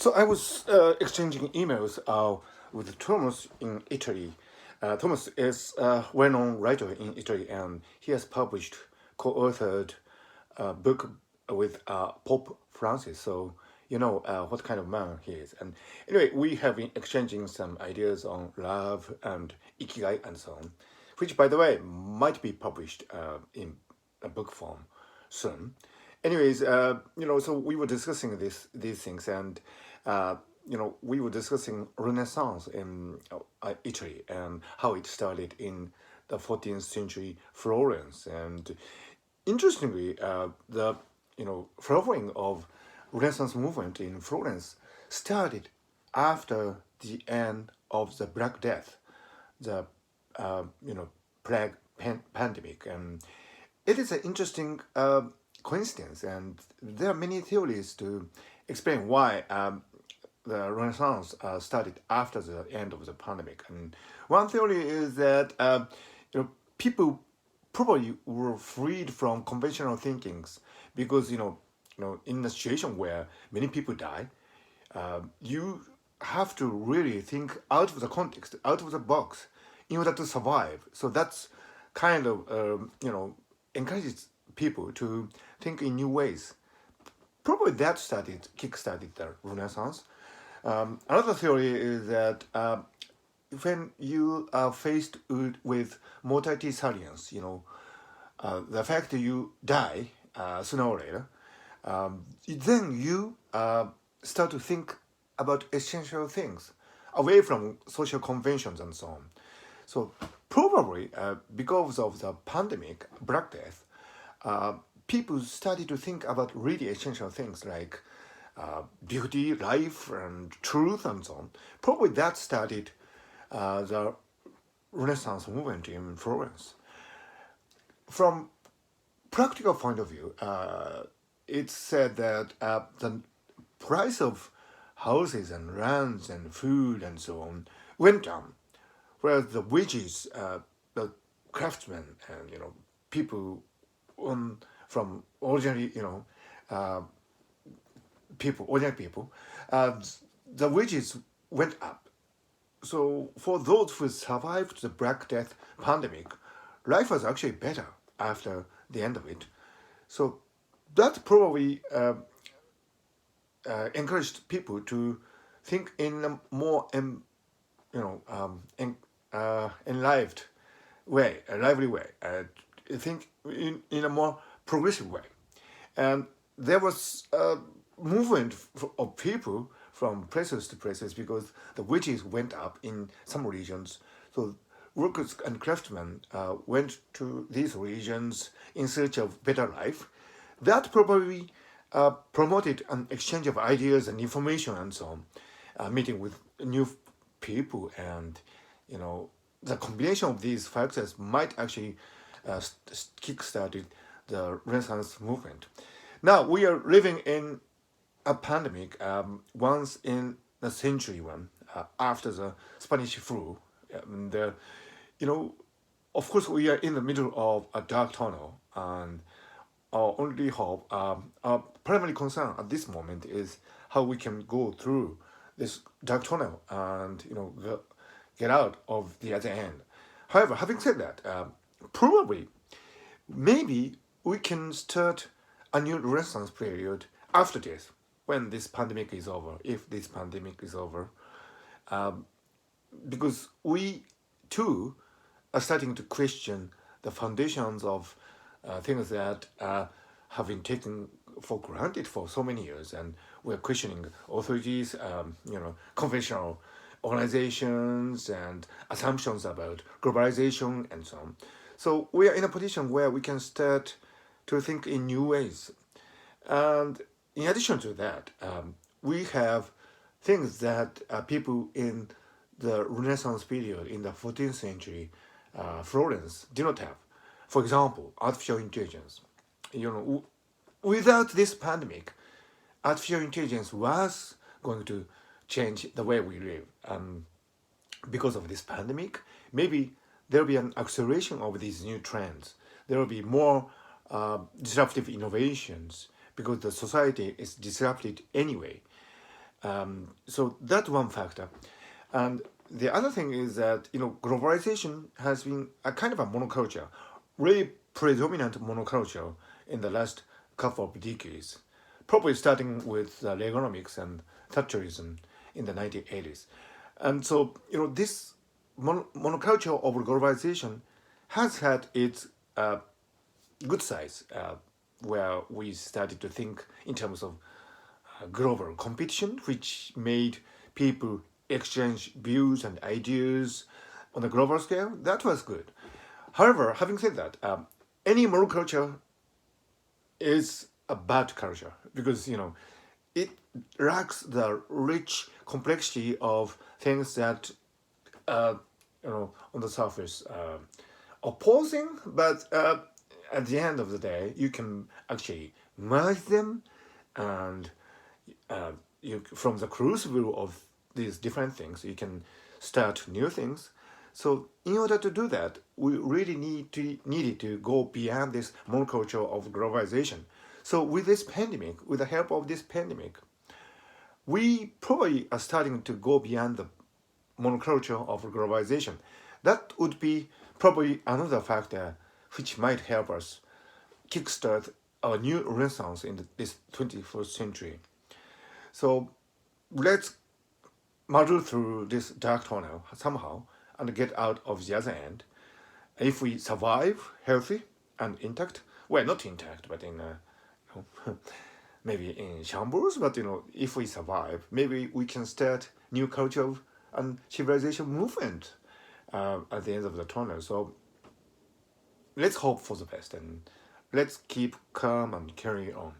So I was exchanging emails with Thomas in Italy. Thomas is a well-known writer in Italy, and he has published, co-authored a book with Pope Francis. So you know what kind of man he is. And anyway, we have been exchanging some ideas on love and ikigai and so on, which, by the way, might be published in a book form soon. Anyways, so we were discussing these things, and we were discussing Renaissance in Italy and how it started in the 14th century Florence. And interestingly, the flowering of Renaissance movement in Florence started after the end of the Black Death, the plague pandemic, and it is an interesting coincidence, and there are many theories to explain why the Renaissance started after the end of the pandemic. And one theory is that people probably were freed from conventional thinkings because in a situation where many people die, you have to really think out of the context, out of the box, in order to survive. So that's kind of encourages people to think in new ways. Probably that kick-started the Renaissance. Another theory is that when you are faced with mortality salience, the fact that you die sooner or later, then you start to think about essential things away from social conventions and so on. So probably because of the pandemic, Black Death, people started to think about really essential things like beauty, life, and truth, and so on. Probably that started the Renaissance movement in Florence. From practical point of view, it's said that the price of houses and lands and food and so on went down, whereas the wages, the craftsmen and people from ordinary ordinary people, the wages went up. So for those who survived the Black Death pandemic, life was actually better after the end of it. So that probably encouraged people to think in a more enlivened way, a lively way. Think in a more progressive way. And there was a movement of people from places to places because the wages went up in some regions. So workers and craftsmen went to these regions in search of better life. That probably promoted an exchange of ideas and information and so on, meeting with new people, and the combination of these factors might actually kick-started the Renaissance movement. Now we are living in a pandemic, once in a century one, after the Spanish flu. And, of course, we are in the middle of a dark tunnel, and our only hope, our primary concern at this moment is how we can go through this dark tunnel and get out of the other end. However, having said that, probably maybe we can start a new Renaissance period after this, when this pandemic is over, if this pandemic is over, because we too are starting to question the foundations of things that have been taken for granted for so many years, and we're questioning authorities, conventional organizations and assumptions about globalization and so on. So we are in a position where we can start to think in new ways. And in addition to that, we have things that people in the Renaissance period in the 14th century Florence did not have. For example, artificial intelligence. Without this pandemic, artificial intelligence was going to change the way we live. Because of this pandemic, maybe there will be an acceleration of these new trends. There will be more disruptive innovations because the society is disrupted anyway. So that's one factor. And the other thing is that globalization has been a kind of a monoculture, really predominant monoculture in the last couple of decades, probably starting with Reaganomics and Thatcherism in the 1980s. And so this monoculture of globalization has had its good sides, where we started to think in terms of global competition, which made people exchange views and ideas on a global scale. That was good. However, having said that, any monoculture is a bad culture because it lacks the rich complexity of things that on the surface opposing, but at the end of the day, you can actually merge them, and from the crucible of these different things, you can start new things. So in order to do that, we really needed to go beyond this monoculture of globalization. So with this pandemic, with the help of this pandemic, we probably are starting to go beyond the monoculture of globalization. That would be probably another factor which might help us kickstart our new renaissance in this 21st century. So let's muddle through this dark tunnel somehow and get out of the other end. If we survive healthy and intact, well, not intact, but in maybe in shambles, but if we survive, maybe we can start new culture and civilization movement at the end of the tunnel. So let's hope for the best and let's keep calm and carry on.